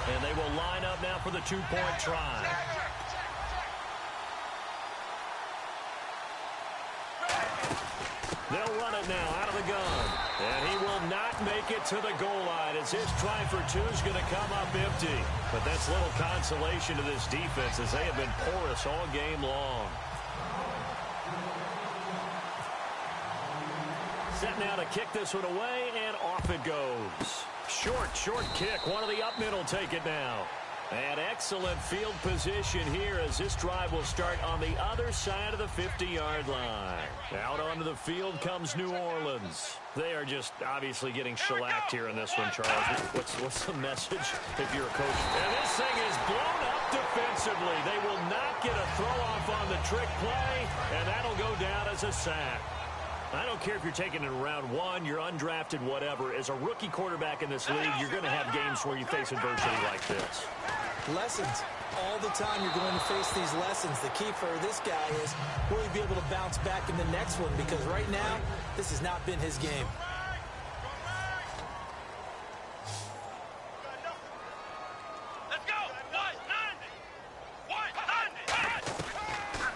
And they will line up now for the two-point try. They'll run it now out of the gun. And he will not make it to the goal line as his try for two is going to come up empty. But that's little consolation to this defense as they have been porous all game long. Set now to kick this one away, and off it goes. Short kick. One of the up middle take it now. And excellent field position here as this drive will start on the other side of the 50-yard line. Out onto the field comes New Orleans. They are just obviously getting shellacked here in this one, Charles. What's the message if you're a coach? And this thing is blown up defensively. They will not get a throw-off on the trick play, and that'll go down as a sack. I don't care if you're taking it in round one, you're undrafted, whatever. As a rookie quarterback in this league, you're going to have games where you face adversity like this. Lessons. All the time you're going to face these lessons. The key for this guy is will he be able to bounce back in the next one? Because right now, this has not been his game. Let's go.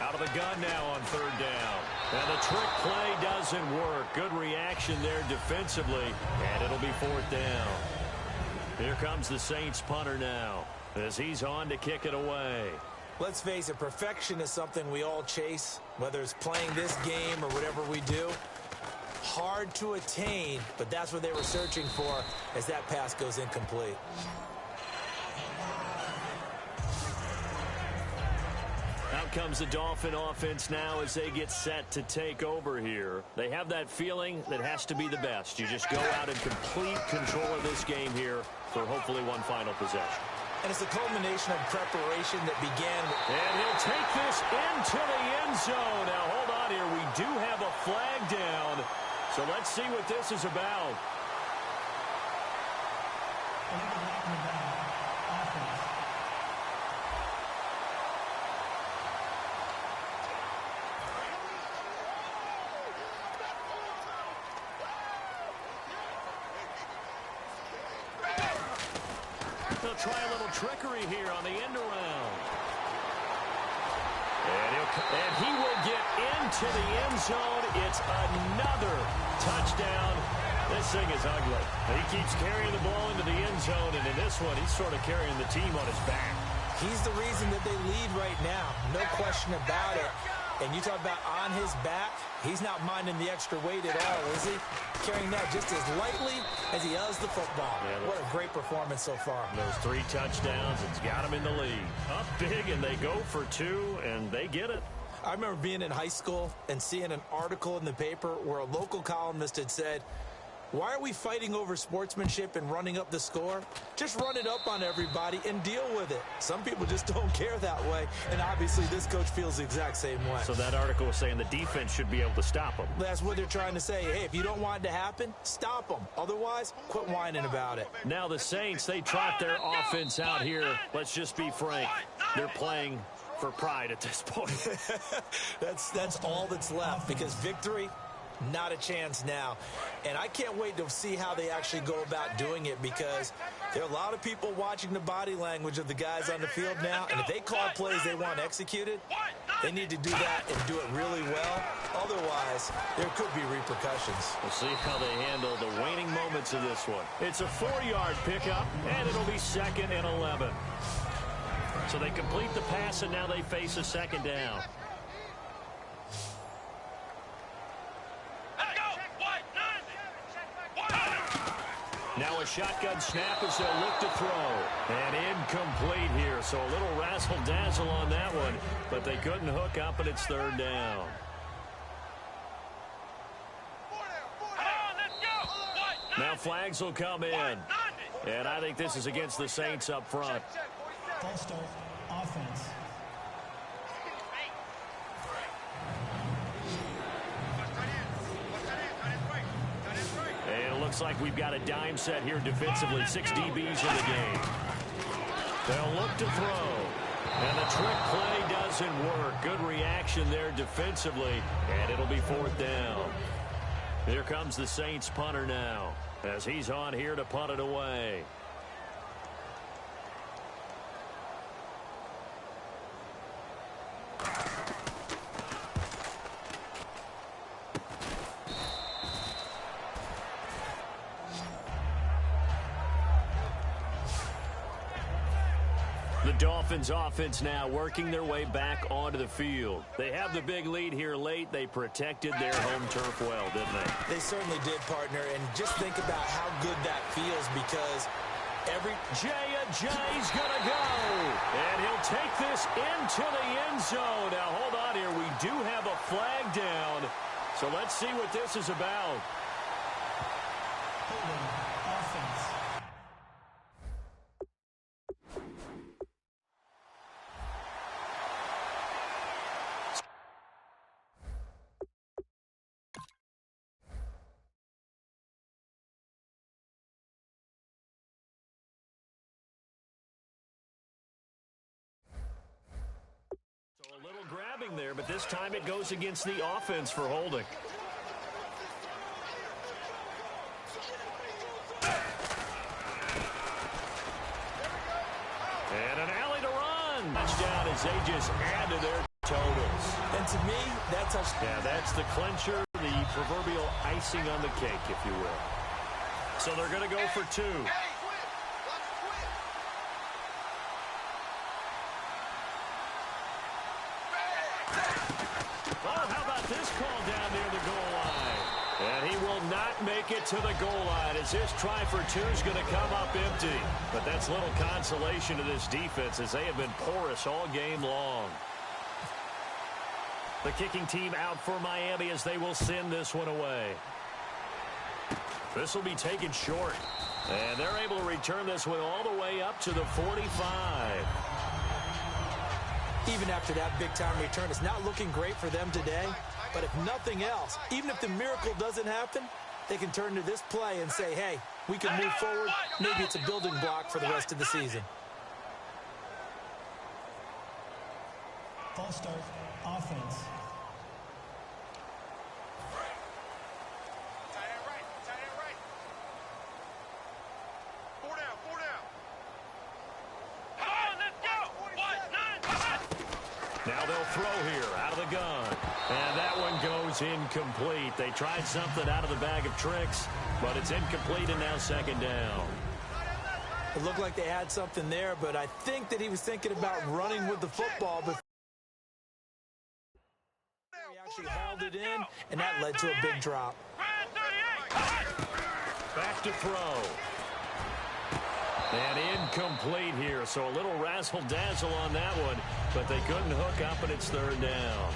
Out of the gun now on third down. And the trick play doesn't work. Good reaction there defensively, and it'll be fourth down. Here comes the Saints punter now as he's on to kick it away. Let's face it, perfection is something we all chase, whether it's playing this game or whatever we do. Hard to attain, but that's what they were searching for as that pass goes incomplete. Out comes the Dolphin offense now as they get set to take over here. They have that feeling that has to be the best. You just go out in complete control of this game here for hopefully one final possession. And it's a culmination of preparation that began with... And he'll take this into the end zone. Now, hold on here. We do have a flag down. So let's see what this is about. Illegal blocking down. Offense. They'll try a little trickery here on the end around. And he will get into the end zone. It's another touchdown. This thing is ugly. He keeps carrying the ball into the end zone, and in this one, he's sort of carrying the team on his back. He's the reason that they lead right now. No question about it. And you talk about on his back, he's not minding the extra weight at all, is he? Carrying that just as lightly as he does the football. Yeah, what a great performance so far. Those 3 touchdowns, it's got him in the lead. Up big, and they go for 2, and they get it. I remember being in high school and seeing an article in the paper where a local columnist had said, why are we fighting over sportsmanship and running up the score? Just run it up on everybody and deal with it. Some people just don't care that way, and obviously this coach feels the exact same way. So that article was saying the defense should be able to stop them. That's what they're trying to say. Hey, if you don't want it to happen, stop them. Otherwise, quit whining about it. Now the Saints, they trot their offense out here. Let's just be frank. They're playing for pride at this point. That's all that's left, because victory, not a chance now. And I can't wait to see how they actually go about doing it, because there are a lot of people watching the body language of the guys on the field now, and if they call plays they want executed, they need to do that and do it really well. Otherwise, there could be repercussions. We'll see how they handle the waning moments of this one. It's a 4-yard pickup, and it'll be 2nd and 11. So they complete the pass, and now they face a 2nd down. Now a shotgun snap as they'll look to throw. And incomplete here, so a little razzle-dazzle on that one. But they couldn't hook up, and it's 3rd down. Now flags will come in. And I think this is against the Saints up front. False start. Offense. And it looks like we've got a dime set here defensively. 6 DBs in the game. They'll look to throw. And the trick play doesn't work. Good reaction there defensively. And it'll be 4th down. Here comes the Saints punter now, as he's on here to punt it away. The Dolphins offense now working their way back onto the field. They have the big lead here late. They protected their home turf well, didn't they? They certainly did, partner. And just think about how good that feels because Jay's going to go. And he'll take this into the end zone. Now, hold on here. We do have a flag down. So let's see what this is about. Holding offense. A little grabbing there, but this time it goes against the offense for holding. And an alley to run. Touchdown as they just add to their totals. And to me, that touchdown. Yeah, that's the clincher, the proverbial icing on the cake, if you will. So they're going to go for two. This call down near the goal line. And he will not make it to the goal line as this try for two is going to come up empty. But that's little consolation to this defense as they have been porous all game long. The kicking team out for Miami as they will send this one away. This will be taken short. And they're able to return this one all the way up to the 45. Even after that big-time return, it's not looking great for them today. But if nothing else, even if the miracle doesn't happen, they can turn to this play and say, hey, we can move forward. Maybe it's a building block for the rest of the season. False start offense. Now they'll throw here out of the gun. And that one goes incomplete. They tried something out of the bag of tricks, but it's incomplete and now second down. It looked like they had something there, but I think that he was thinking about running with the football, but he actually hauled it in, and that led to a big drop. Back to throw. And incomplete here, so a little razzle-dazzle on that one, but they couldn't hook up, and it's third down.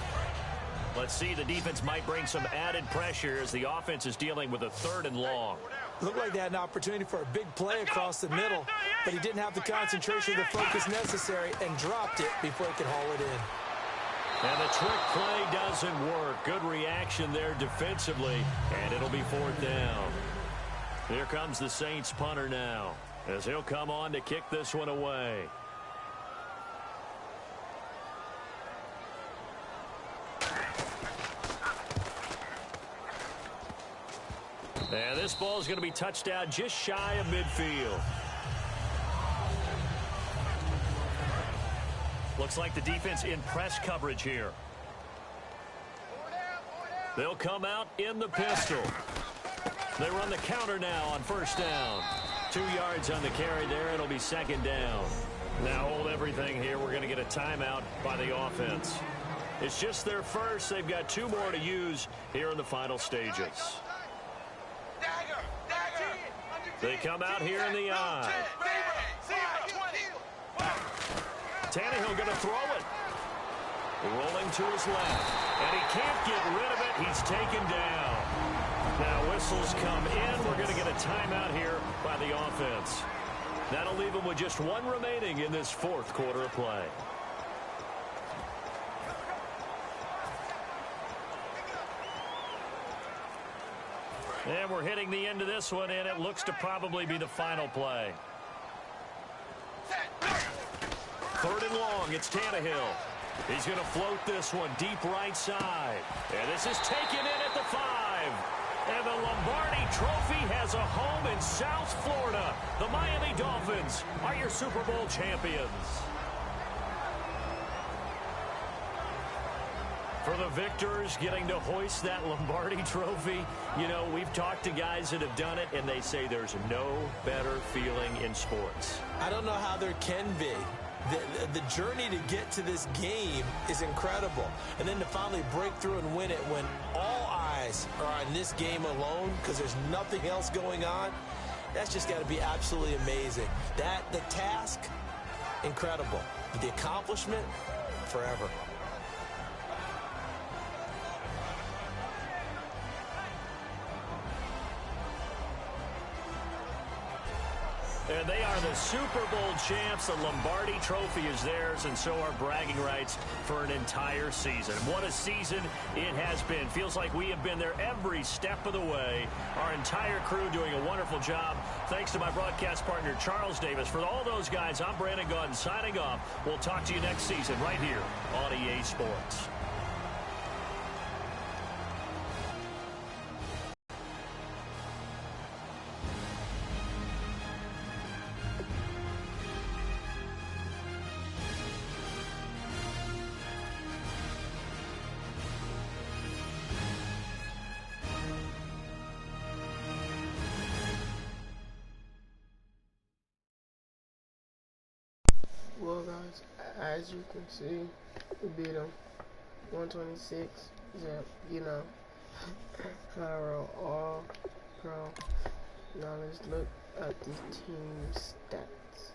Let's see, the defense might bring some added pressure as the offense is dealing with a third and long. Looked like they had an opportunity for a big play across the middle, but he didn't have the concentration or the focus necessary and dropped it before he could haul it in. And the trick play doesn't work. Good reaction there defensively, and it'll be fourth down. Here comes the Saints punter now, as he'll come on to kick this one away. And this ball is going to be touched out just shy of midfield. Looks like the defense in press coverage here. They'll come out in the pistol. They run the counter now on first down. 2 yards on the carry there. It'll be second down. Now hold everything here. We're going to get a timeout by the offense. It's just their first. They've got 2 more to use here in the final stages. They come out here in the eye. Tannehill going to throw it. Rolling to his left. And he can't get rid of it. He's taken down. Now whistles come in. We're going to get a timeout here by the offense. That'll leave them with just 1 remaining in this fourth quarter of play. And we're hitting the end of this one, and it looks to probably be the final play. Third and long, it's Tannehill. He's going to float this one deep right side. And this is taken in at the 5. And the Lombardi Trophy has a home in South Florida. The Miami Dolphins are your Super Bowl champions. For the victors getting to hoist that Lombardi trophy, you know, we've talked to guys that have done it, and they say there's no better feeling in sports. I don't know how there can be. The journey to get to this game is incredible. And then to finally break through and win it when all eyes are on this game alone because there's nothing else going on, that's just got to be absolutely amazing. The task, incredible. But the accomplishment, forever. And they are the Super Bowl champs. The Lombardi trophy is theirs, and so are bragging rights for an entire season. What a season it has been. Feels like we have been there every step of the way. Our entire crew doing a wonderful job. Thanks to my broadcast partner, Charles Davis. For all those guys, I'm Brandon Gaudin signing off. We'll talk to you next season right here on EA Sports. Well, guys, as you can see, we beat them 126. Yeah, you know, Cairo all pro. Now let's look at the team stats.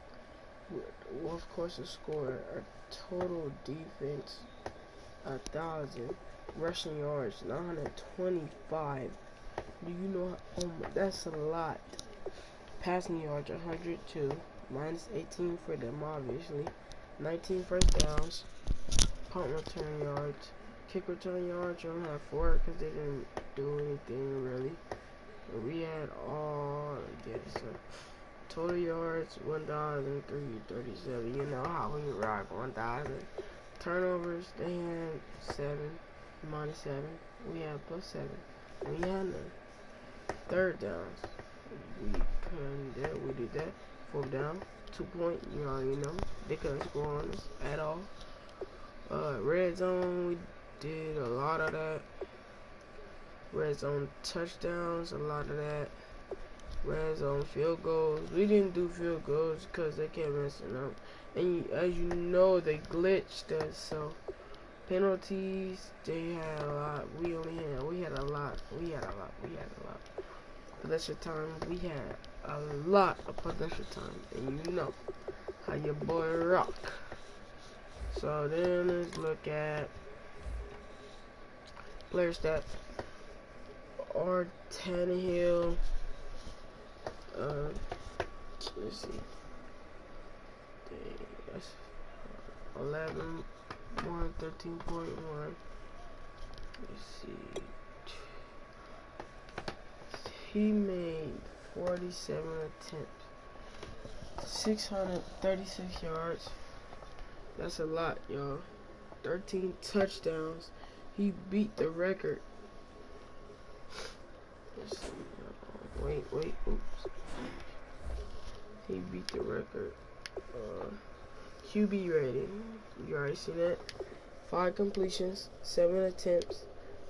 Well, of course, the score, a total defense, 1,000 rushing yards, 925. Do you know? Oh my, that's a lot. Passing yards, 102. Minus 18 for them, obviously. 19 first downs. Punt return yards. Kick return yards, you only have 4 because they didn't do anything really. We had all, so total yards, 1,337. You know how we rock 1,000. Turnovers, they had 7, minus 7. We had plus 7. And we had none. Third downs, we did that. Fourth down, 2 point, you already know. They couldn't score on us at all. Red zone, we did a lot of that. Red zone touchdowns, a lot of that. Red zone field goals, we didn't do field goals because they kept messing up. And as you know, they glitched us, so penalties, they had a lot. We had a lot. Possession time, we had a lot of possession time, and you know how your boy rock. So then let's look at player stats. Or Tannehill, let's see, that's 11, 1, 13.1. Let's see. He made 47 attempts, 636 yards. That's a lot, y'all. 13 touchdowns. He beat the record. Let's see. Wait. Oops. He beat the record. QB rating. You already seen that. 5 completions, 7 attempts,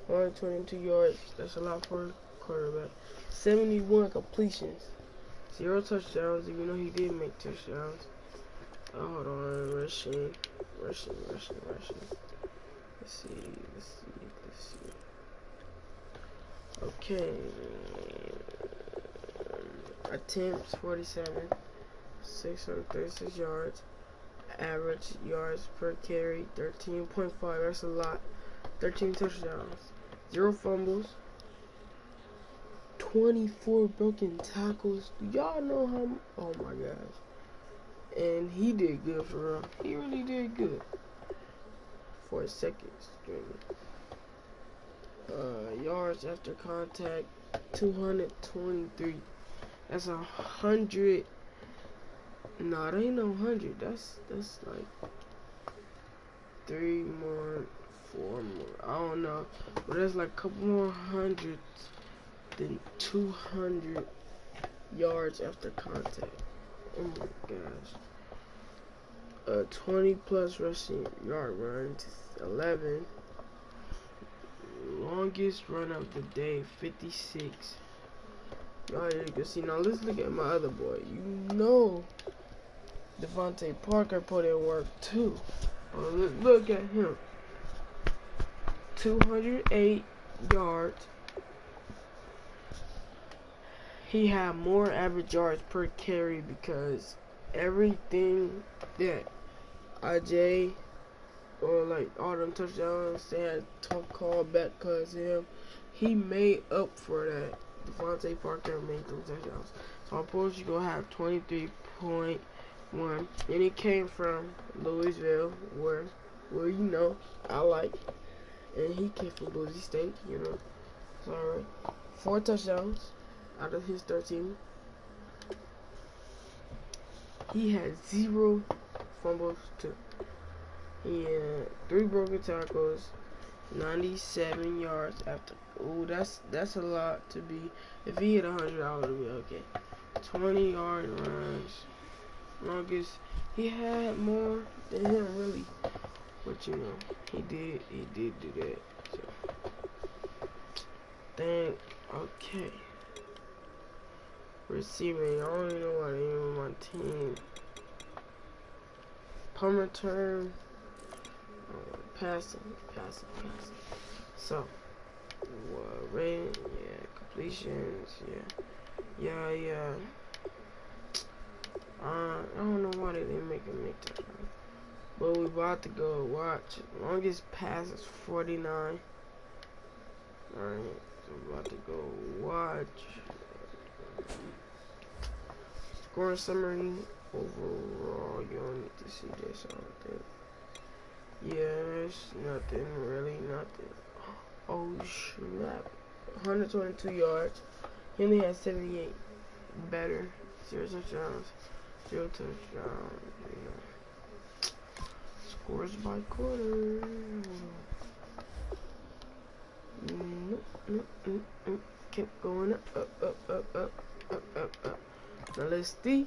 122 yards. That's a lot for a quarterback. 71 completions, 0 touchdowns, even though he did make touchdowns. Hold on, rushing. Let's see. Okay. Attempts, 47, 636 yards. Average yards per carry, 13.5. That's a lot. 13 touchdowns, 0 fumbles, 24 broken tackles. Do y'all know how? Oh my gosh. And he did good for real. He really did good for a second string. Yards after contact, 223. That's 100. No, it ain't no 100. That's like 3 more, 4 more. I don't know. But there's like a couple more hundreds than 200 yards after contact. Oh my gosh. 20 plus rushing yard runs, 11. longest run of the day, 56. Y'all you can see. Now let's look at my other boy. You know Devontae Parker put in work too. Let's look at him. 208 yards. He had more average yards per carry because everything that IJ or like all them touchdowns they had tough call back cause him, he made up for that. Devontae Parker made them touchdowns. So I suppose you gonna have 23.1, and it came from Louisville, where you know I like, and he came from Boise State, you know. So alright, 4 touchdowns out of his 13. He had 0 fumbles too. He had 3 broken tackles, 97 yards after. Ooh, that's a lot to be. If he hit 100, I would be okay. 20-yard runs. Longest. He had more than him really, but you know he did do that. So okay. Receiving. I don't even know why they even on my team. Punt return. Passing. So, rating, yeah, completions, yeah. I don't know why they didn't make him make that. But we about to go watch. Longest pass is 49. Alright, so we're about to go watch. Scoring summary overall. You don't need to see this, I don't think. Yes, nothing, really nothing. Oh snap. 122 yards. He only had 78. Better. 0 touchdowns. 0 touchdowns. You know. Scores by quarter. Kept going up. Now let's stay.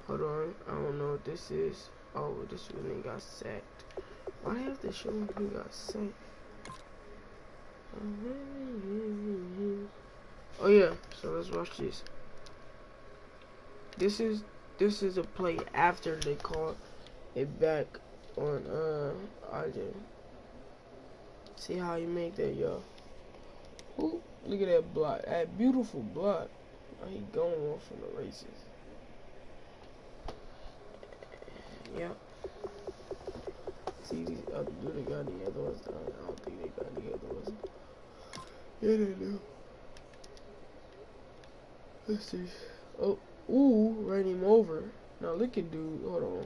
Hold on, I don't know what this is. Oh, this one he got sacked. Why do I have to show him he got sacked? Oh yeah, so let's watch this. This is a play after they called it back on RJ. See how you make that, y'all. Ooh, look at that block. That beautiful block. Oh, he going off from the races. Yep. See, these other do they got the other ones down? I don't think they got the other ones. Yeah, they do. Let's see. Oh, ooh, ran him over. Now look at dude. Hold on.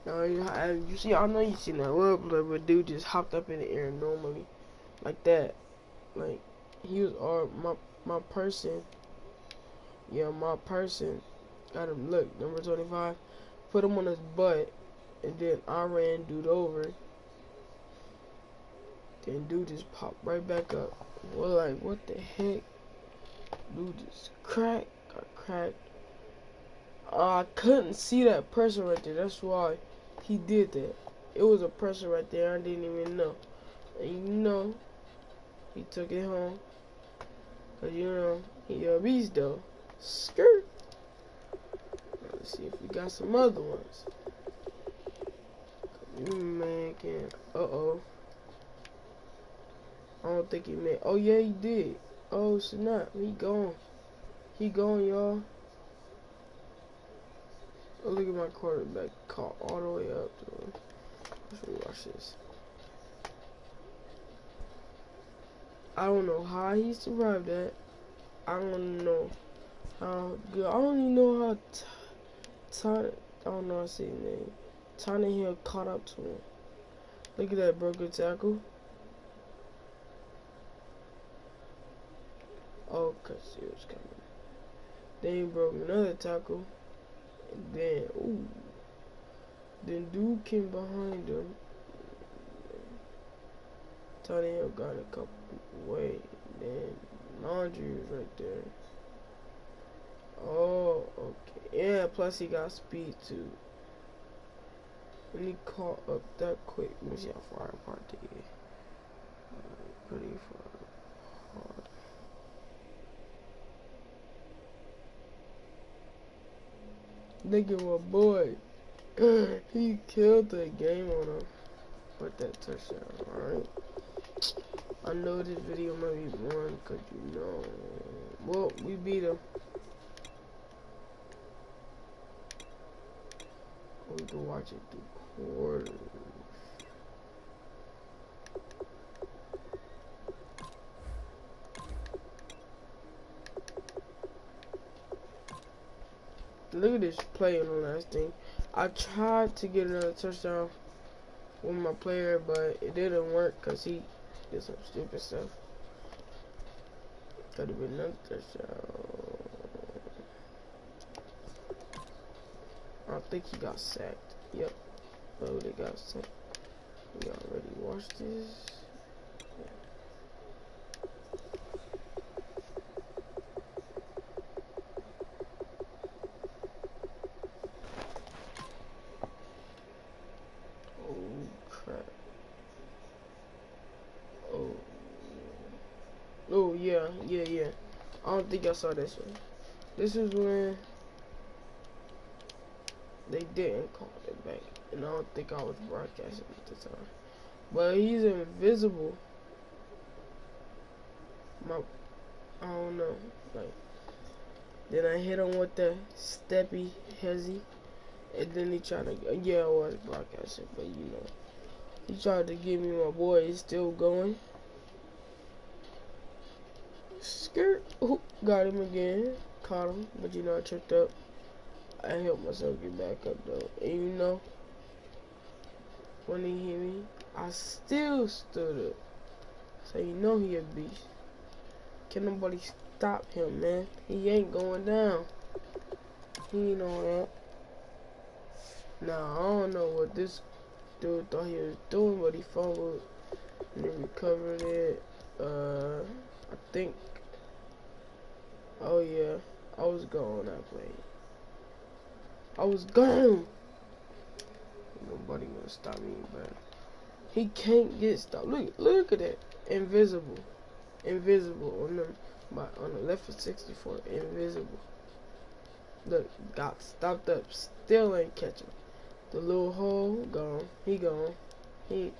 Now you see, I know you seen that well play, but dude just hopped up in the air normally, like that. Like he was all my person. Yeah, my person. Got him. Look, number 25. Put him on his butt, and then I ran dude over. Then dude just popped right back up. Well, like what the heck? Dude just got cracked. I couldn't see that person right there. That's why he did that. It was a person right there. I didn't even know. And you know, he took it home. Cause you know he a beast though. Skirt. Let's see if we got some other ones. You man can. Uh-oh. I don't think he made. Oh yeah, he did. Oh snap, he gone. He gone, y'all. Oh, look at my quarterback caught all the way up. Let's watch this. I don't know how he survived that. I don't know how good. I don't even know how. I don't know how to say his name. Tannehill caught up to him. Look at that broken tackle. Oh, cause he was coming. Then he broke another tackle. And then, ooh. Then dude came behind him. Tannehill got a couple people away. Then Laundry was right there. Oh, okay. Yeah, plus he got speed too. And he caught up that quick. Let me see how far apart they is. Pretty far apart. Look at my boy. He killed the game on him with that touchdown, alright? I know this video might be boring because you know. Well, we beat him. We can watch it through quarters. Look at this play on the last thing. I tried to get another touchdown with my player, but it didn't work because he did some stupid stuff. Could have been another touchdown. I think he got sacked. Yep. Oh, they got sacked. We already watched this. Yeah. Oh, crap. Oh. Oh, yeah. I don't think I saw this one. This is when they didn't call it back. And I don't think I was broadcasting at the time. But he's invisible. I don't know. Like, then I hit him with the steppy hezzy. And then he tried to, yeah, I was broadcasting, but you know. He tried to give me my boy. He's still going. Skirt. Ooh, got him again. Caught him. But you know, I tripped up. I helped myself get back up though. And you know, when he hit me, I still stood up. So you know he a beast. Can nobody stop him, man? He ain't going down. He ain't on that. Now, I don't know what this dude thought he was doing, but he fumbled and he recovered it. I think. Oh yeah, I was gone that play. I was gone. Nobody gonna stop me, but he can't get stopped. Look at that. Invisible on the left of 64. Invisible. Look, got stopped up. Still ain't catching. The little hole gone. He gone. He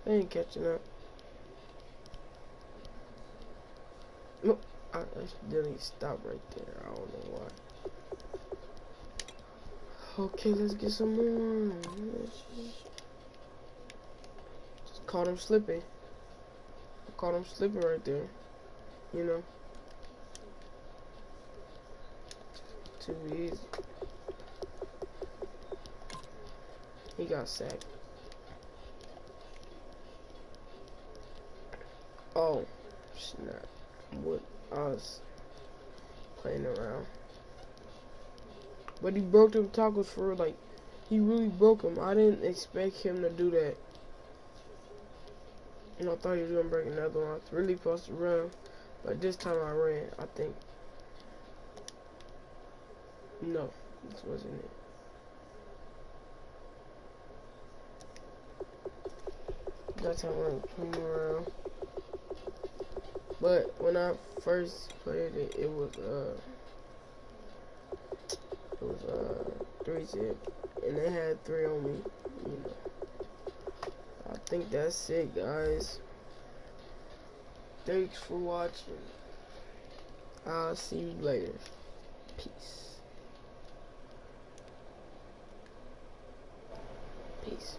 ain't catching up. Nope. I accidentally stopped right there. I don't know why. Okay, let's get some more. Just caught him slipping. I caught him slipping right there. You know. Too easy. He got sacked. Oh, snap. What? I was playing around. But he broke them tackles for, like, he really broke them. I didn't expect him to do that. And I thought he was going to break another one. I was really supposed to run. But this time I ran, I think. No, this wasn't it. That time I came around. But when I first played it, it was 3-zip, and they had 3 on me. You know. I think that's it, guys. Thanks for watching. I'll see you later. Peace. Peace.